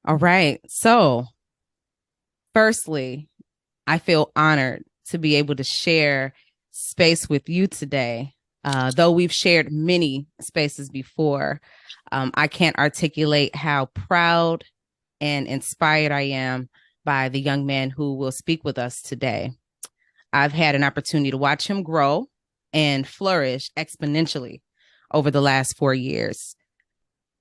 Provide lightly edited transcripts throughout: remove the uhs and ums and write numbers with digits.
All right. So, firstly, I feel honored to be able to share space with you today. Though we've shared many spaces before, I can't articulate how proud and inspired I am by the young man who will speak with us today. I've had an opportunity to watch him grow and flourish exponentially over the last 4 years.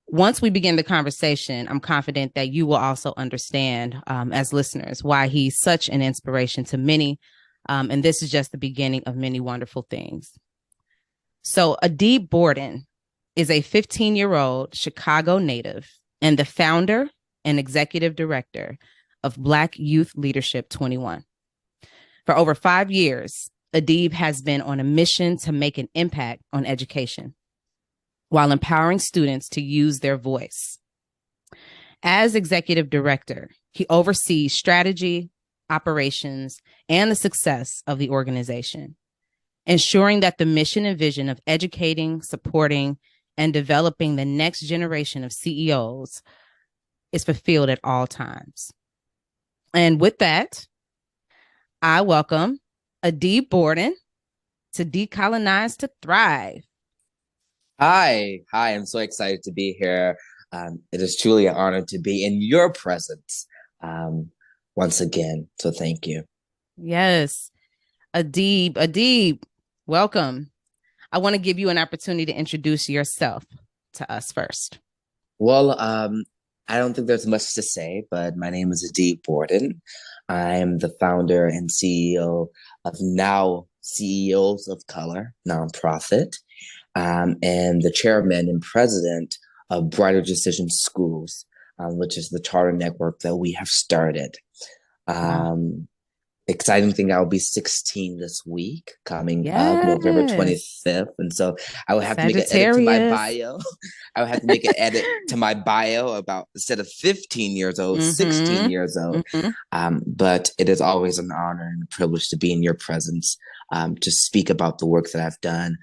Once we begin the conversation, I'm confident that you will also understand, as listeners, why he's such an inspiration to many. And this is just the beginning of many wonderful things. So, Adib Borden is a 15-year-old Chicago native and the founder and executive director of Black Youth Leadership 21. For over 5 years, Adib has been on a mission to make an impact on education while empowering students to use their voice. As executive director, he oversees strategy, operations, and the success of the organization, ensuring that the mission and vision of educating, supporting, and developing the next generation of CEOs is fulfilled at all times. And with that, I welcome Adib Borden to Decolonize to Thrive. Hi, I'm so excited to be here. It is truly an honor to be in your presence um, once again. So thank you. Yes, Adib, welcome. I want to give you an opportunity to introduce yourself to us first. Well, I don't think there's much to say, but my name is Adib Borden. I'm the founder and CEO of Now CEOs of Color nonprofit, and the chairman and president of Brighter Decision Schools, which is the charter network that we have started. Wow. Um, Exciting thing, I'll be 16 this week, coming up November Yes. 25th. And so I will have to make an edit to my Sagittarius. bio. I will have to make an edit to my bio about instead of 15 years old, 16 Mm-hmm. years old. Mm-hmm. But it is always an honor and a privilege to be in your presence, to speak about the work that I've done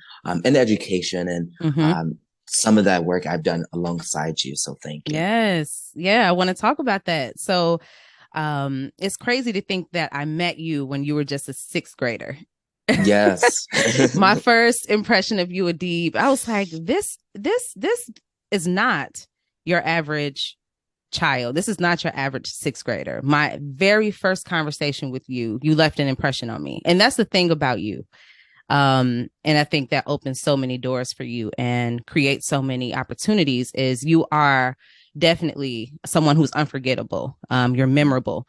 in education and Mm-hmm. um, some of that work I've done alongside you. So thank you. Yes. Yeah, I want to talk about that. So it's crazy to think that I met you when you were just a sixth grader. Yes. My first impression of you, Adib, I was like, this is not your average child. This is not your average sixth grader. My very first conversation with you, you left an impression on me. And that's the thing about you. And I think that opens so many doors for you and creates so many opportunities is you are definitely someone who's unforgettable. You're memorable.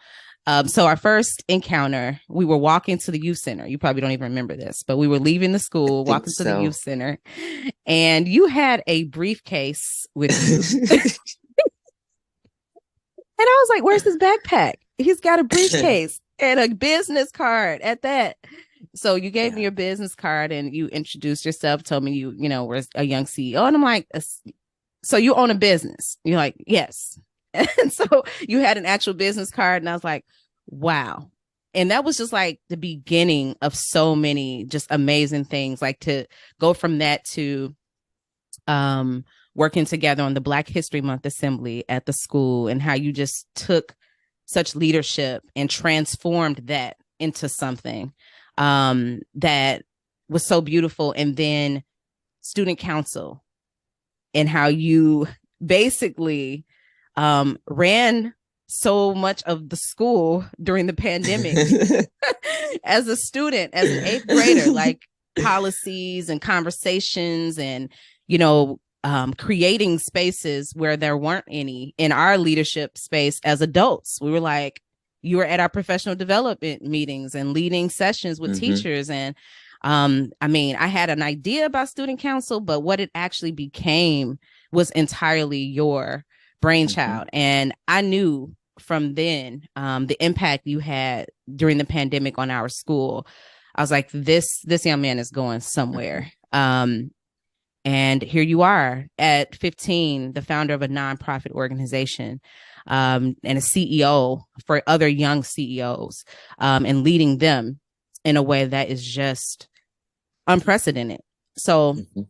So our first encounter, we were walking to the youth center. You probably don't even remember this, but we were leaving the I school, think walking to the youth so. center, and you had a briefcase with you. And I was like, where's his backpack? He's got a briefcase and a business card at that. So you gave me Yeah. your business card and you introduced yourself, told me you were a young CEO. And I'm like, so you own a business? You're like, yes. And so you had an actual business card. And I was like, wow. And that was just like the beginning of so many just amazing things, like to go from that to um, working together on the Black History Month assembly at the school and how you just took such leadership and transformed that into something that was so beautiful. And then student council and how you basically ran so much of the school during the pandemic as a student, as an eighth grader, like policies and conversations and, creating spaces where there weren't any in our leadership space as adults. We were like, you were at our professional development meetings and leading sessions with hmm teachers. And I had an idea about student council, but what it actually became was entirely your hmm brainchild. And I knew from then the impact you had during the pandemic on our school. I was like, this young man is going hmm somewhere. And here you are at 15, the founder of a nonprofit organization and a CEO for other young CEOs and leading them in a way that is just unprecedented. So hmm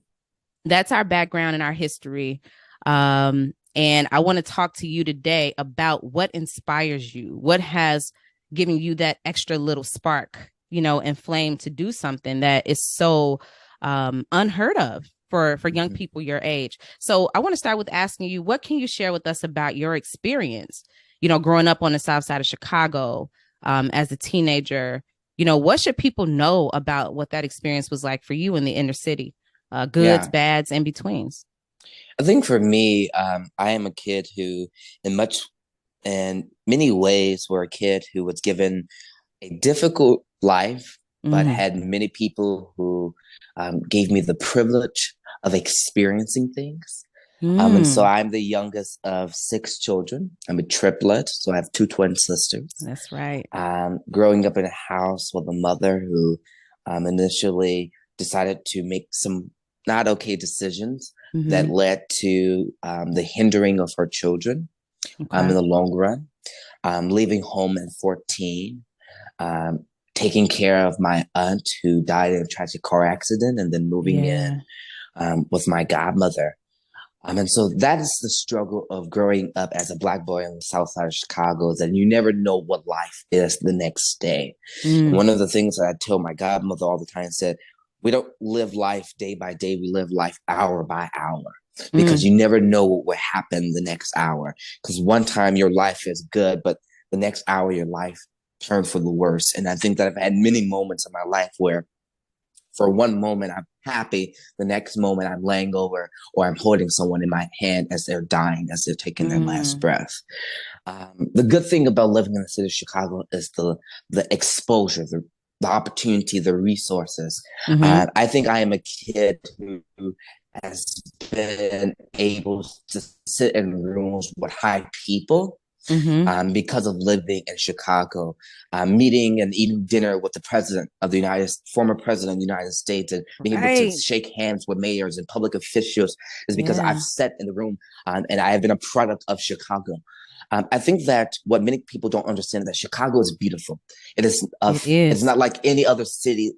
that's our background and our history. Um, And I want to talk to you today about what inspires you, what has given you that extra little spark, and flame to do something that is so unheard of for young Mhm. people your age. So I want to start with asking you, what can you share with us about your experience, growing up on the South Side of Chicago as a teenager? What should people know about what that experience was like for you in the inner city? Goods, Yeah, bads, and betweens. I think for me, I am a kid who, in many ways, were a kid who was given a difficult life, but Mm, had many people who gave me the privilege of experiencing things. And so mm, I'm the youngest of six children. I'm a triplet, so I have two twin sisters. that's right. Growing up in a house with a mother who initially decided to make some not okay decisions that Mm-hmm. led to the hindering of her children in Okay. the long run. Leaving home at 14, um, taking care of my aunt who died in a tragic car accident, and then moving in Yeah. with my godmother. And so that is the struggle of growing up as a Black boy on the South Side of Chicago, is that you never know what life is the next day. And Mm, one of the things that I tell my godmother all the time said, we don't live life day by day, we live life hour by hour, because mm, you never know what will happen the next hour. Because one time your life is good, but the next hour your life turned for the worse. And I think that I've had many moments in my life where for one moment I'm happy, the next moment I'm laying over or I'm holding someone in my hand as they're dying, as they're taking their last mm, breath. The good thing about living in the city of Chicago is the exposure, the opportunity, the resources. mm-hmm. I think I am a kid who has been able to sit in rooms with high people Mm-hmm. because of living in Chicago, meeting and eating dinner with the president of the former president of the United States, and being able to Right. shake hands with mayors and public officials is because I've Yeah. sat in the room and I have been a product of Chicago. I think that what many people don't understand is that Chicago is beautiful. It It's is. not like any other city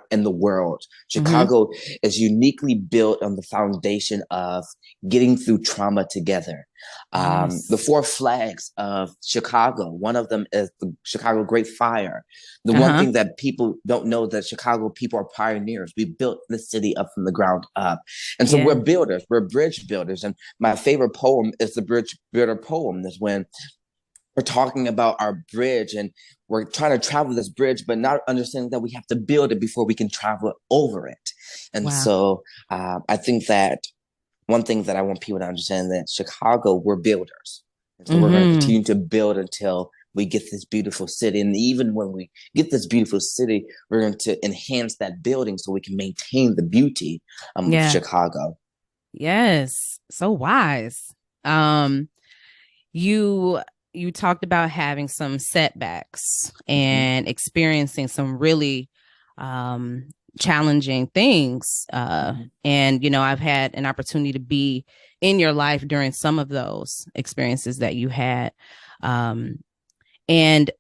in the world. Mm-hmm. Chicago is uniquely built on the foundation of getting through trauma together. The Yes. four flags of Chicago, one of them is the Chicago Great Fire. The one Uh-huh. thing that people don't know, that Chicago people are pioneers. We built the city up from the ground up. And so we're Yeah. builders, we're bridge builders. And my favorite poem is the Bridge Builder poem. That's when we're talking about our bridge and we're trying to travel this bridge, but not understanding that we have to build it before we can travel over it. And Wow. so I think that one thing that I want people to understand, that Chicago, we're builders. And so we're going to Mm-hmm. continue to build until we get this beautiful city. And even when we get this beautiful city, we're going to enhance that building so we can maintain the beauty of Yeah. Chicago. Yes. So wise. Um, you you talked about having some setbacks Mm-hmm, and experiencing some really um challenging things. mm-hmm, And I've had an opportunity to be in your life during some of those experiences that you had. Um, and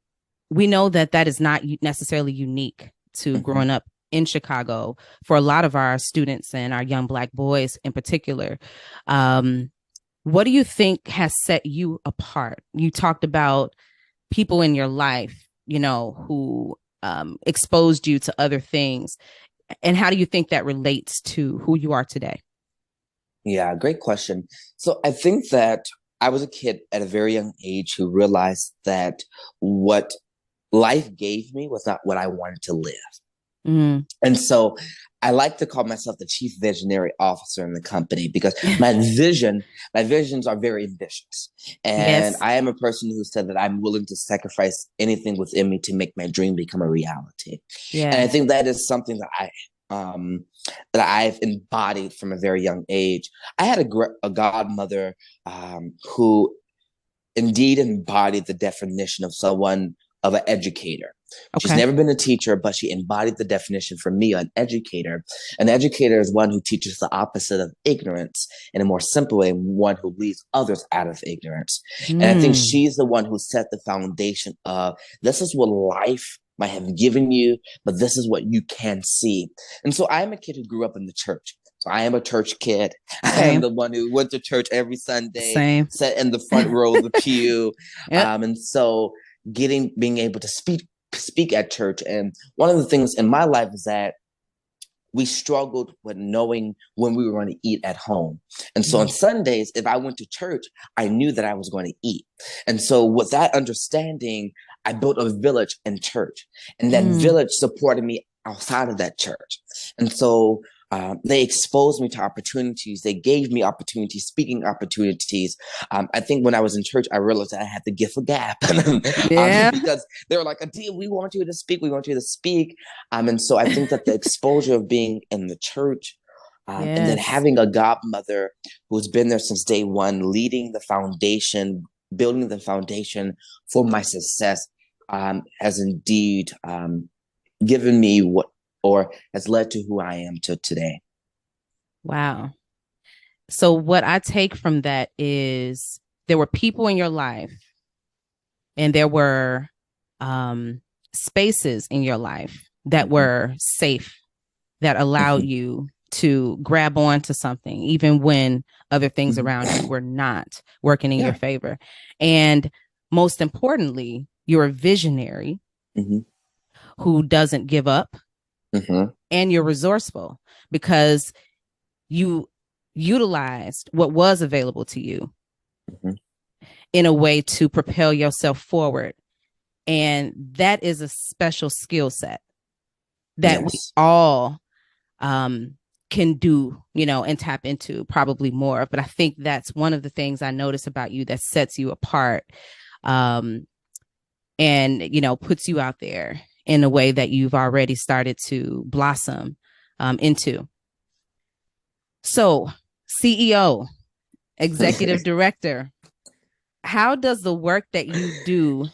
we know that that is not necessarily unique to mm-hmm. growing up in Chicago for a lot of our students and our young Black boys in particular. Um, what do you think has set you apart? You talked about people in your life, who exposed you to other things. And how do you think that relates to who you are today? Yeah, great question. So I think that I was a kid at a very young age who realized that what life gave me was not what I wanted to live. Mm. And so I like to call myself the chief visionary officer in the company, because my visions are very ambitious. And Yes. I am a person who said that I'm willing to sacrifice anything within me to make my dream become a reality. And I Yeah. think that is something um, that I've embodied from a very young age. I had a godmother who indeed embodied the definition of someone, of an educator. She's Okay. never been a teacher, but she embodied the definition for me, an educator. An educator is one who teaches the opposite of ignorance in a more simple way, one who leads others out of ignorance. And I think Mm. she's the one who set the foundation of, this is what life might have given you, but this is what you can see. And so I'm a kid who grew up in the church. So I am a church kid. I am Same. the one who went to church every Sunday, Same. sat in the front row of the pew. Yep. And so being able to speak at church. And one of the things in my life is that we struggled with knowing when we were going to eat at home. And so on Mm. Sundays, if I went to church, I knew that I was going to eat. And so with that understanding, I built a village in church, and that Mm. village supported me outside of that church. And so they exposed me to opportunities. They gave me opportunities, speaking opportunities. I think when I was in church, I realized that I had the gift of gab Yeah. because they were like, Adia, we want you to speak. We want you to speak. And so I think that the exposure of being in the church and then Yes. having a godmother who's been there since day one, leading the foundation, building the foundation for my success has indeed given me what or has led to who I am to today. Wow. So what I take from that is there were people in your life and there were um, spaces in your life that Mm-hmm. were safe, that allowed Mm-hmm. you to grab on to something, even when other things around you Mm-hmm. were not working in your Yeah. favor. And most importantly, you're a visionary Mm-hmm. who doesn't give up, Mm-hmm. and you're resourceful because you utilized what was available to you Mm-hmm. in a way to propel yourself forward. And that is a special skill set that we Yes. all um, can do, and tap into probably more. But I think that's one of the things I notice about you that sets you apart, um, and, puts you out there in a way that you've already started to blossom into. So, CEO, executive director, how does the work that you do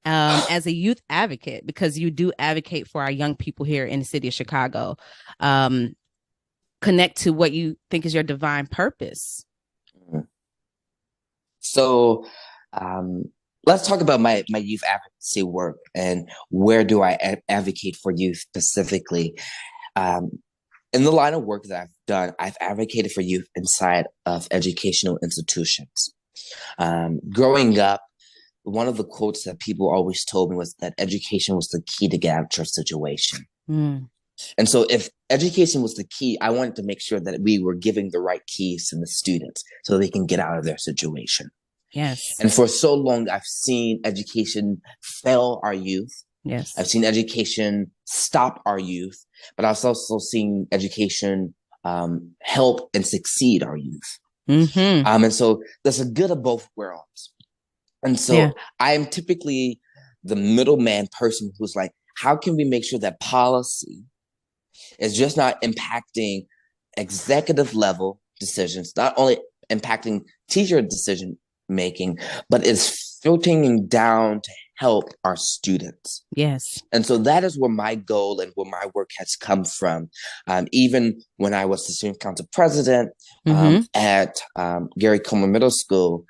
as a youth advocate, because you do advocate for our young people here in the city of Chicago, um, connect to what you think is your divine purpose? So um, let's talk about my youth advocacy work and where do I advocate for youth specifically. Um, in the line of work that I've done, I've advocated for youth inside of educational institutions. Growing up, one of the quotes that people always told me was that education was the key to get out of your situation. Mm. And so if education was the key, I wanted to make sure that we were giving the right keys to the students so they can get out of their situation. Yes. And for so long, I've seen education fail our youth. Yes. I've seen education stop our youth, but I've also seen education help and succeed our youth. Mm-hmm. And so there's a good of both worlds. And Yeah. so I am typically the middleman person who's like, how can we make sure that policy is just not impacting executive level decisions, not only impacting teacher decision making, but is filtering down to help our students. Yes. And so that is where my goal and where my work has come from. Even when I was the student council president Mm-hmm. at Gary Coleman Middle School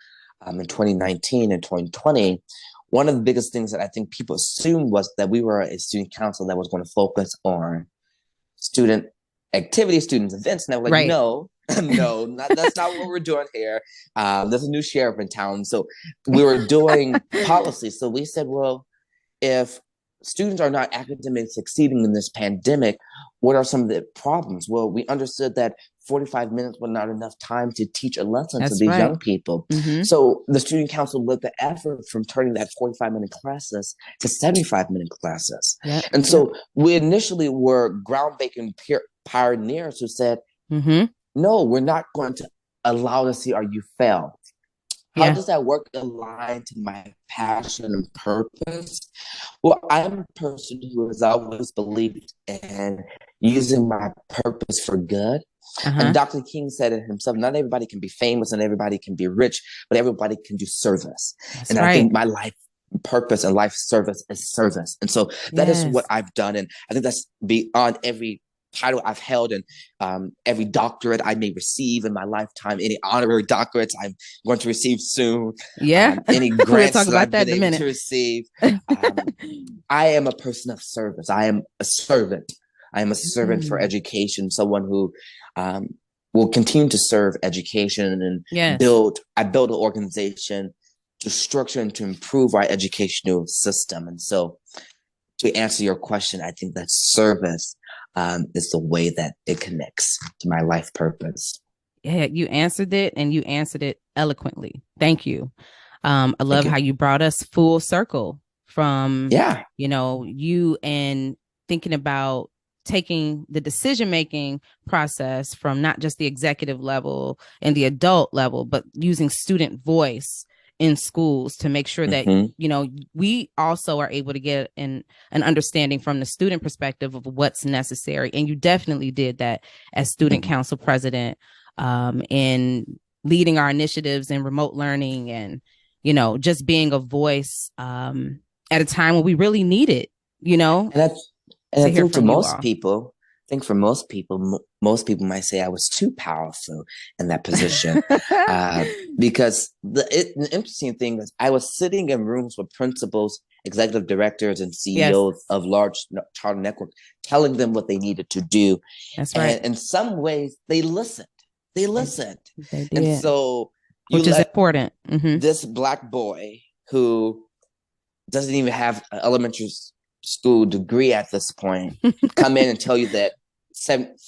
in 2019 and 2020, one of the biggest things that I think people assumed was that we were a student council that was going to focus on student activities, student events. And I was like, Right. no, that's not what we're doing here. There's a new sheriff in town. So we were doing policy. So we said, well, if students are not academically succeeding in this pandemic, what are some of the problems? Well, we understood that 45 minutes was not enough time to teach a lesson to That's these right. young people. Mm-hmm. So the student council led the effort from turning that 45-minute classes to 75-minute classes. Yep. And Yep. so we initially were groundbreaking pioneers who said, Mm-hmm. no, we're not going to allow to see our youth fail. How Yeah. does that work align to my passion and purpose? Well, I'm a person who has always believed in using my purpose for good. Uh-huh. And Dr. King said it himself, not everybody can be famous and everybody can be rich, but everybody can do service. That's And I right. think my life purpose and life service is service. And so that is what Yes. I've done. And I think that's beyond every title I've held and every doctorate I may receive in my lifetime, any honorary doctorates I'm going to receive soon, Yeah. any We'll grants talk that about I've that been in a able to minute. receive. I am a person of service. I am a servant. I am a servant for Mm. education, someone who will continue to serve education and Yes. build an organization to structure and to improve our educational system. And so to answer your question, I think that service is the way that it connects to my life purpose. Yeah, you answered it and you answered it eloquently. Thank you. I Thank love you. how you brought us full circle from, Yeah. you and thinking about taking the decision making process from not just the executive level and the adult level, but using student voice in schools to make sure that Hmm. we also are able to get an understanding from the student perspective of what's necessary. And you definitely did that as student Hmm. council president, in leading our initiatives in remote learning and just being a voice, at a time when we really need it, And I to hear think for from you most all. people, most people might say I was too powerful in that position, uh, because the interesting thing is I was sitting in rooms with principals, executive directors, and Yes, CEOs of large charter networks, telling them what they needed to do, that's right. and in some ways they listened. They They, listened, they and did, so you which is let important. this black boy who doesn't even have an elementary school degree at this point come in and tell you that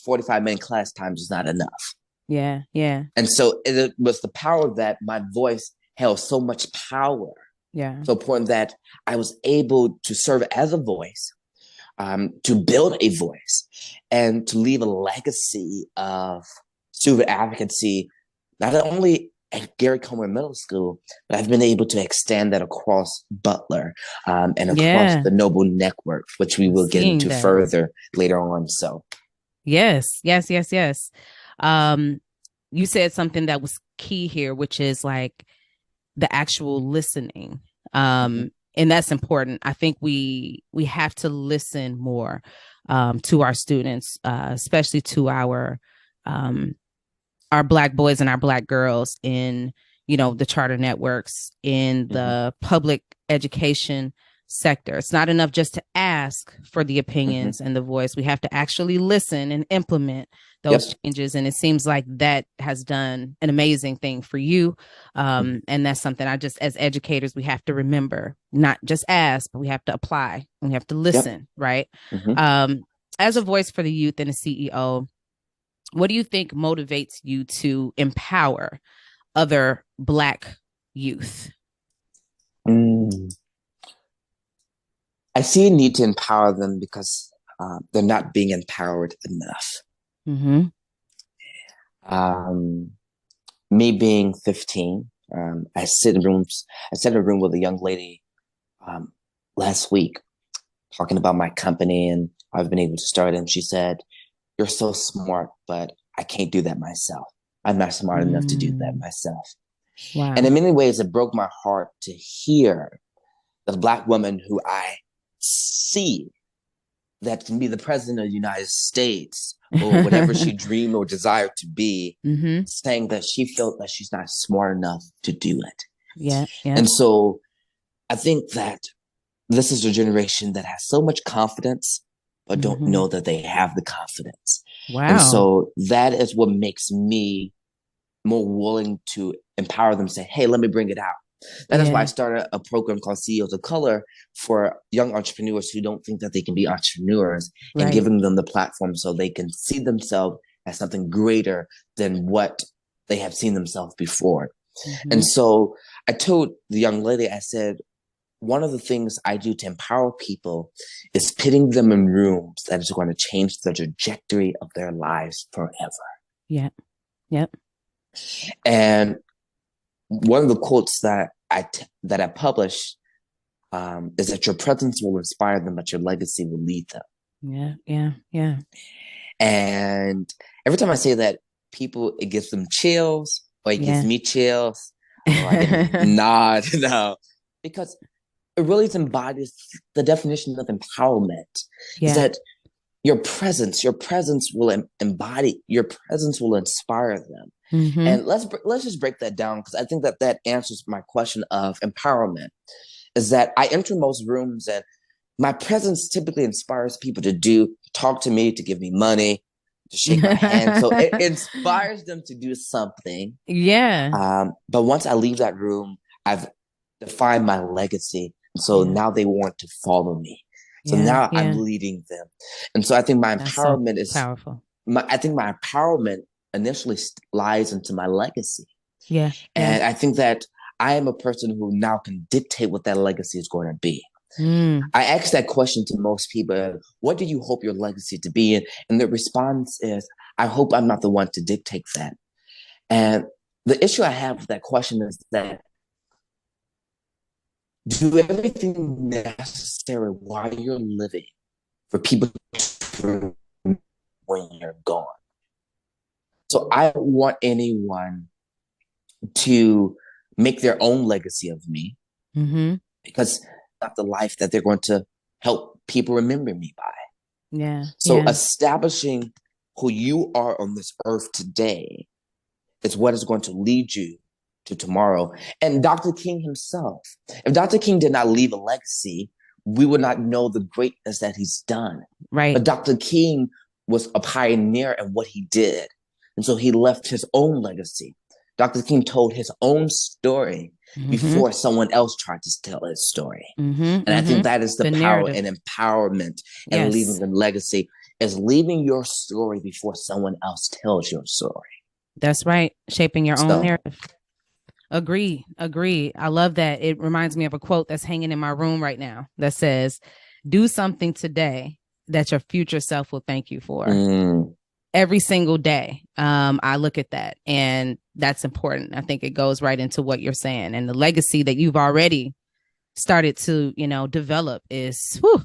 45-minute class times is not enough. Yeah, yeah, And so it was the power that my voice held so much power, yeah, so important that I was able to serve as a voice, to build a voice, and to leave a legacy of student advocacy, not only at Gary Coleman Middle School, but I've been able to extend that across Butler, and across yeah. the Noble Network, which we will get Seeing into that. further later on. So, Yes, yes, yes, yes. Um, you said something that was key here, which is like the actual listening. mhm, And that's important. I think we have to listen more, to our students, especially to our black boys and our black girls in the charter networks, in mhm, the public education sector. It's not enough just to ask for the mhm. opinions and the voice. We have to actually listen and implement those Yep. changes, and it seems like that has done an amazing thing for you. Mhm. And that's something I just, as educators, we have to remember: not just ask, but we have to apply and we have to Yep. listen, right? Mhm. um, as a voice for the youth and a CEO, what do you think motivates you to empower other Black youth? Mm. I see a need to empower them because they're not being empowered enough. Mm-hmm. Um, Me being 15, I sat in a room with a young lady um, last week talking about my company and I've been able to start. And she said, "You're so smart, but I can't do that myself. I'm not smart enough to do that Mm, myself." And wow. in many ways, it broke my heart to hear the Black woman who I see that can be the president of the United States or whatever she dreamed or desired to be, Mm-hmm. saying that she felt that she's not smart enough to do it. Yeah. Yeah. And so I think that this is a generation that has so much confidence, but don't Mm-hmm. know that they have the confidence. And Wow. so that is what makes me more willing to empower them, say, "Hey, let me bring it out." That is why I Yeah. started a program called CEOs of Color for young entrepreneurs who don't think that they can be entrepreneurs, and Right. giving them the platform so they can see themselves as something greater than what they have seen themselves before. Mm-hmm. And so I told the young lady, I said, one of the things I do to empower people is putting them in rooms that is going to change the trajectory of their lives forever. Yeah. Yep. And one of the quotes that I published is that your presence will inspire them, but your legacy will lead them. Yeah. Yeah. Yeah. And every time I say that, people it gives them chills, or it gives Yeah. me chills, or I get a nod now, because it really embodies the definition of empowerment. Is Yeah. that your presence will embody, your presence will inspire them. Mm-hmm. And let's just break that down because I think that that answers my question of empowerment. Is that I enter most rooms and my presence typically inspires people to talk to me, to give me money, to shake my hand. So it inspires them to do something. Yeah. But once I leave that room, I've defined my legacy. And so Yeah. now they want to follow me. So Yeah. now I'm Yeah. leading them. And so I think my That's so empowerment is powerful. I think my empowerment initially lies into my legacy. Yeah. Yeah. And I think that I am a person who now can dictate what that legacy is going to be. Mm. I ask that question to most people. What do you hope your legacy to be? And the response is, I hope I'm not the one to dictate that. And the issue I have with that question is that do everything necessary while you're living for people to when you're gone. So I don't want anyone to make their own legacy of me Mm-hmm. because not the life that they're going to help people remember me by. Yeah. So Yeah. establishing who you are on this earth today is what is going to lead you to tomorrow. And Dr. King himself, if Dr. King did not leave a legacy, we would not know the greatness that he's done. Right. But Dr. King was a pioneer in what he did. And so he left his own legacy. Dr. King told his own story Mm-hmm. before someone else tried to tell his story. Mm-hmm. And I think Mm-hmm. that is the The power narrative. and empowerment and leaving Yes. the legacy is leaving your story before someone else tells your story. That's right. Shaping your own So, narrative. Agree. Agree. I love that. It reminds me of a quote that's hanging in my room right now that says, do something today that your future self will thank you for. mm, Every single day. I look at that, and that's important. I think it goes right into what you're saying, and the legacy that you've already started to, develop is whew,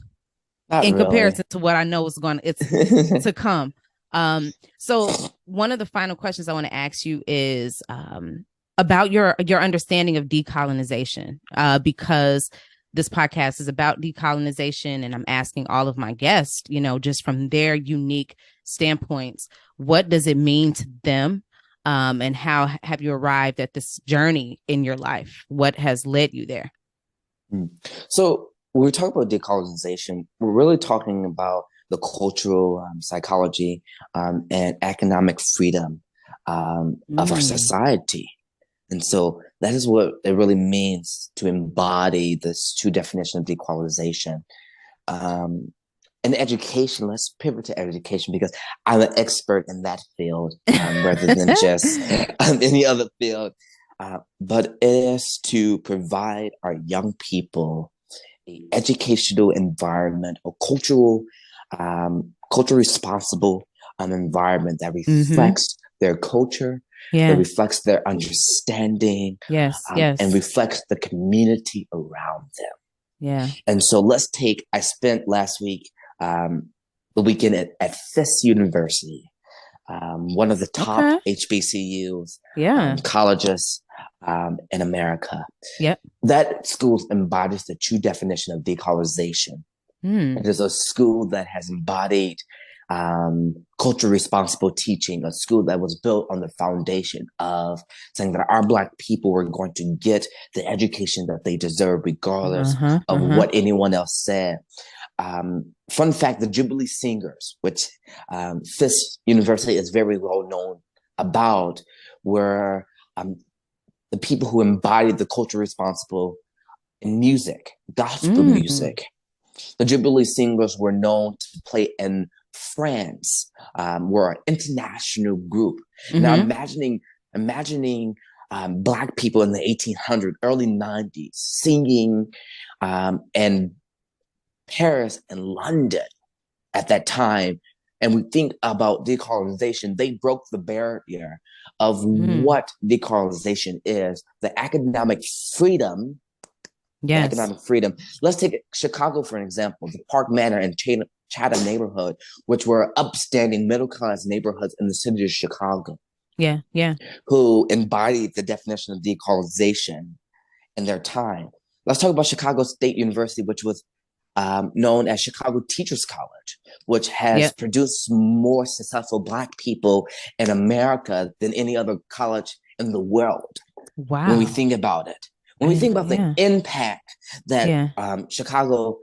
not in really. comparison to what I know is going it's to come. So one of the final questions I want to ask you is about your understanding of decolonization, because this podcast is about decolonization, and I'm asking all of my guests, just from their unique standpoints, what does it mean to them? And how have you arrived at this journey in your life? What has led you there? So when we talk about decolonization, we're really talking about the cultural psychology and economic freedom of our Mm. society. And so that is what it really means to embody this two definition of decolonization. Um, and education, let's pivot to education because I'm an expert in that field rather than just any other field. But it is to provide our young people a educational environment, a culture responsible environment that Mm-hmm. reflects their culture, that Yeah. reflects their understanding, Yes. and Yes. reflects the community around them. Yeah. And so let's take, I spent last week, the weekend at Fisk University, one of the top Okay. HBCUs, Yeah. colleges in America. Yep. That school embodies the true definition of decolonization. Hmm. It is a school that has embodied culture responsible teaching, a school that was built on the foundation of saying that our Black people were going to get the education that they deserve, regardless Uh-huh. of Uh-huh. what anyone else said. Fun fact, the Jubilee Singers, which Fisk University is very well known about, were the people who embodied the culture responsible in music, gospel Mm. music. The Jubilee Singers were known to play in France, were an international group. Now Mm-hmm. imagining Black people in the 1800s, early 90s, singing in Paris and London at that time. And we think about decolonization, they broke the barrier of Mm. what decolonization is, the economic freedom the Yes. economic freedom. Let's take Chicago for an example, the Park Manor and Chatham neighborhood, which were upstanding middle class neighborhoods in the city of Chicago, Yeah. Yeah. who embodied the definition of decolonization in their time. Let's talk about Chicago State University, which was known as Chicago Teachers College, which has Yep. produced more successful Black people in America than any other college in the world when we Wow. think about it. When I we didn't think know. about the Yeah. impact that Yeah. Chicago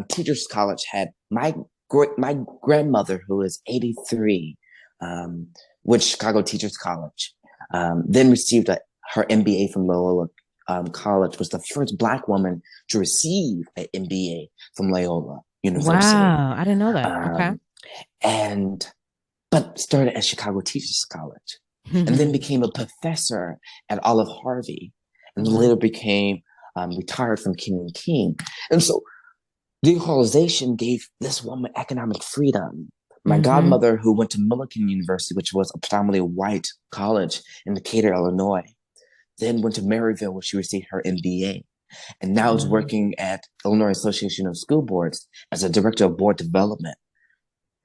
Teachers College had, my grandmother, who is 83, um, with Chicago Teachers College. Then received her MBA from Loyola College. Was the first Black woman to receive an MBA from Loyola University. Wow. I didn't know that. Okay. Um, and but started at Chicago Teachers College, and then became a professor at Olive Harvey, and Wow. later became retired from King and King. And so decolonization gave this woman economic freedom. My Mm-hmm. godmother, who went to Millikan University, which was a predominantly white college in Decatur, Illinois, then went to Maryville, where she received her MBA, and now is Wow. working at Illinois Association of School Boards as a director of board development,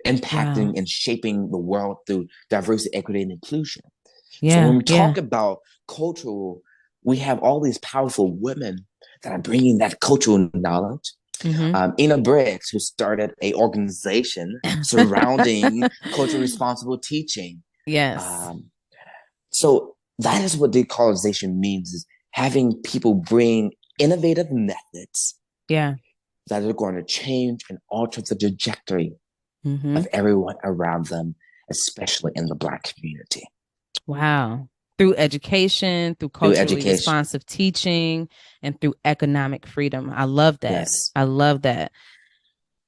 impacting Wow. and shaping the world through diversity, equity, and inclusion. So when Yeah. we Yeah. talk about cultural, we have all these powerful women that are bringing that cultural knowledge. Mm-hmm. Ina Briggs, who started a organization surrounding culturally responsible teaching. Yes. Um, so that is what decolonization means: is having people bring innovative methods Yeah. that are going to change and alter the trajectory Mm-hmm. of everyone around them, especially in the Black community, Wow. Through education, through through culturally education. responsive teaching, and through economic freedom. I love that. Yes. I love that.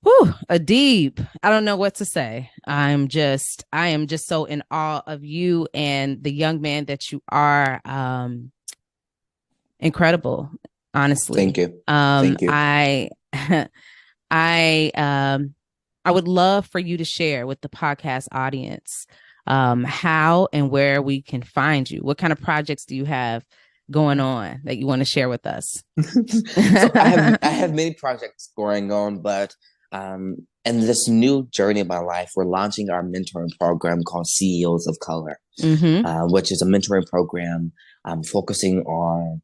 Whew, Adib. I don't know what to say. I am just so in awe of you and the young man that you are. Incredible, Thank honestly. you. Thank you. I, I, I would love for you to share with the podcast audience how and where we can find you. What kind of projects do you have going on that you want to share with us? So I have many projects going on, but in this new journey of my life, we're launching our mentoring program called CEOs of Color, Mm-hmm. which is a mentoring program focusing on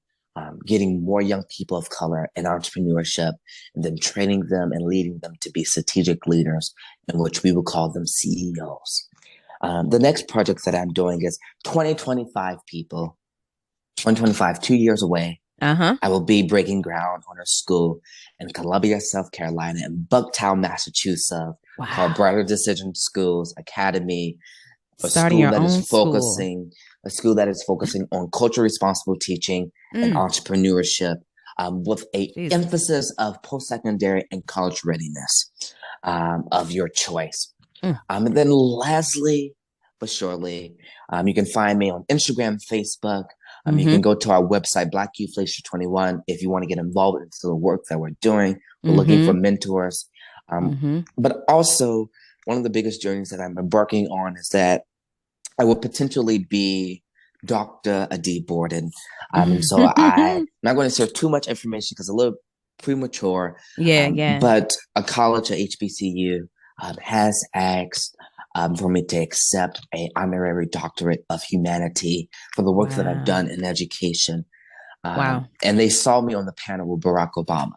getting more young people of color in entrepreneurship, and then training them and leading them to be strategic leaders, in which we will call them CEOs. The next project that I'm doing is 2025 people, 2025, 2 years away. Uh-huh. I will be breaking ground on a school in Columbia, South Carolina, and Bucktown, Massachusetts, called Wow. Brighter Decision Schools Academy, a Starting school your that is own school. focusing, a school that is focusing on culturally responsible teaching and Mm, entrepreneurship, with a Jesus. emphasis of post-secondary and college readiness, of your choice. Mm, And then lastly, but surely, you can find me on Instagram, Facebook. You mm-hmm. can go to our website, Black Youth Leadership 21, if you want to get involved into the work that we're doing. We're looking for Mm-hmm. mentors. Mm-hmm. But also, one of the biggest journeys that I'm embarking on is that I will potentially be Dr. Adi Borden. So I'm not going to share too much information because it's a little premature. Yeah, yeah. But a college at HBCU has asked for me to accept a honorary doctorate of humanity for the work that I've Wow. done in education. Wow. And they saw me on the panel with Barack Obama.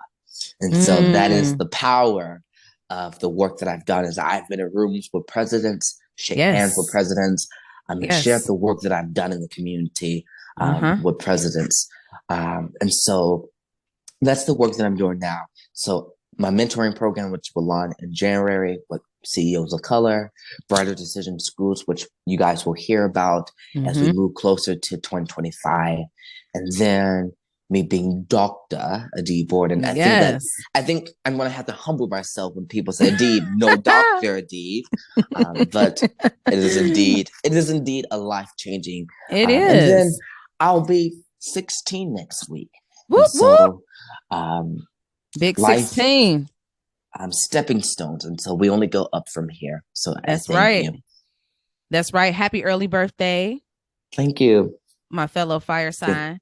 And so that is Mm, the power of the work that I've done. Is I've been in rooms with presidents, shake hands with yes. presidents, and shared Yes. the work that I've done in the community Uh-huh. with presidents. And so that's the work that I'm doing now. So my mentoring program, which will launch in January with CEOs of Color, Brighter Decision Schools, which you guys will hear about as we Mm-hmm. move closer to 2025, and then me being Dr. Adib Borden. Yes. I think I'm gonna have to humble myself when people say Adib, no Dr. Adib, but it is indeed a life changing. It And then is. I'll be 16 next week, and Whoop whoop. so um, Big life, 16. stepping stones, and so we only go up from here. So I That's thank right. you. That's right. Happy early birthday, Thank you. my fellow fire Thank sign.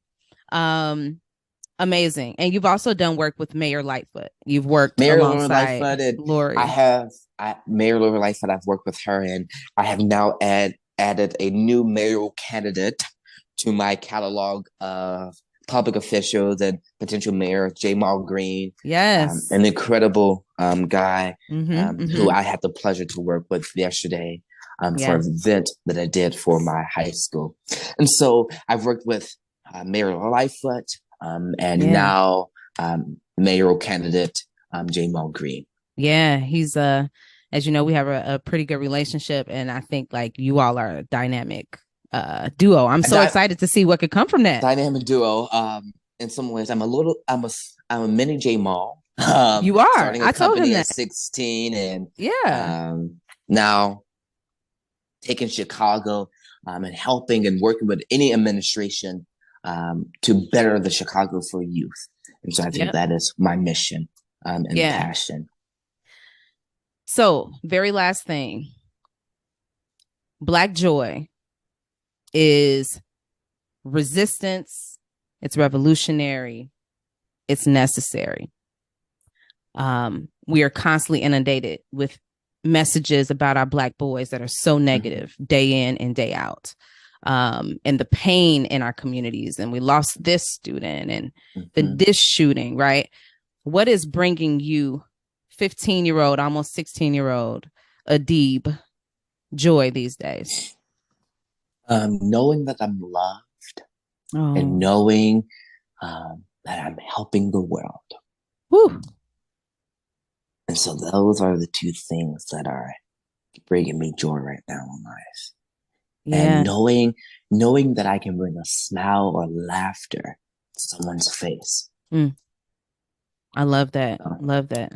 Um, Amazing. And you've also done work with Mayor Lightfoot. You've worked Mayor Laura alongside Lightfoot, and I Lori. have Mayor Laura Lightfoot. I've worked with her, and I have now added a new mayoral candidate to my catalog of public officials and potential mayors, Jamal Green, Yes. an incredible guy Mm-hmm. who Mm-hmm. I had the pleasure to work with yesterday for Yeah. an event that I did for my high school. And so I've worked with Mayor Lightfoot, and Yeah. now mayoral candidate Jamal Green. Yeah. He's as you know, we have a pretty good relationship, and I think like you all are a dynamic duo. I'm A so excited to see what could come from that. dynamic duo. In some ways, I'm a mini J Mall. You are. Starting a I told him company at that. 16, and Yeah. now taking Chicago, and helping and working with any administration, to better the Chicago for youth. And so I think Yep. that is my mission, and Yeah. passion. So, very last thing, Black joy is resistance, it's revolutionary, it's necessary. We are constantly inundated with messages about our Black boys that are so negative day in and day out. And the pain in our communities, and we lost this student and this shooting, right? What is bringing you 15-year-old, almost 16-year-old Adib joy these days? Knowing that I'm loved, and Oh, knowing, that I'm helping the world. whew. And so those are the two things that are bringing me joy right now in life. And Yeah. knowing that I can bring a smile or laughter to someone's face. Mm, I love that. Love that.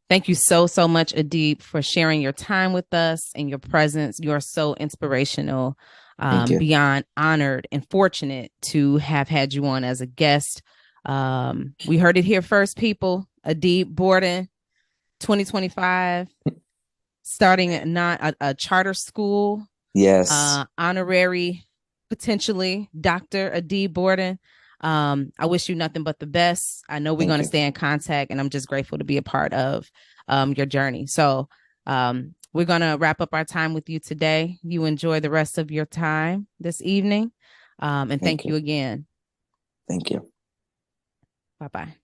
Thank you so, so much, Adib, for sharing your time with us and your presence. You are so inspirational. Thank you. Beyond honored and fortunate to have had you on as a guest. We heard it here first, people. Adib Borden, 2025, starting at not a charter school, Yes. honorary, potentially Dr. Adib Borden. I wish you nothing but the best. I know we're Thank going to you. stay in contact, and I'm just grateful to be a part of your journey. So we're going to wrap up our time with you today. You enjoy the rest of your time this evening. And thank you again. Thank you. Bye-bye.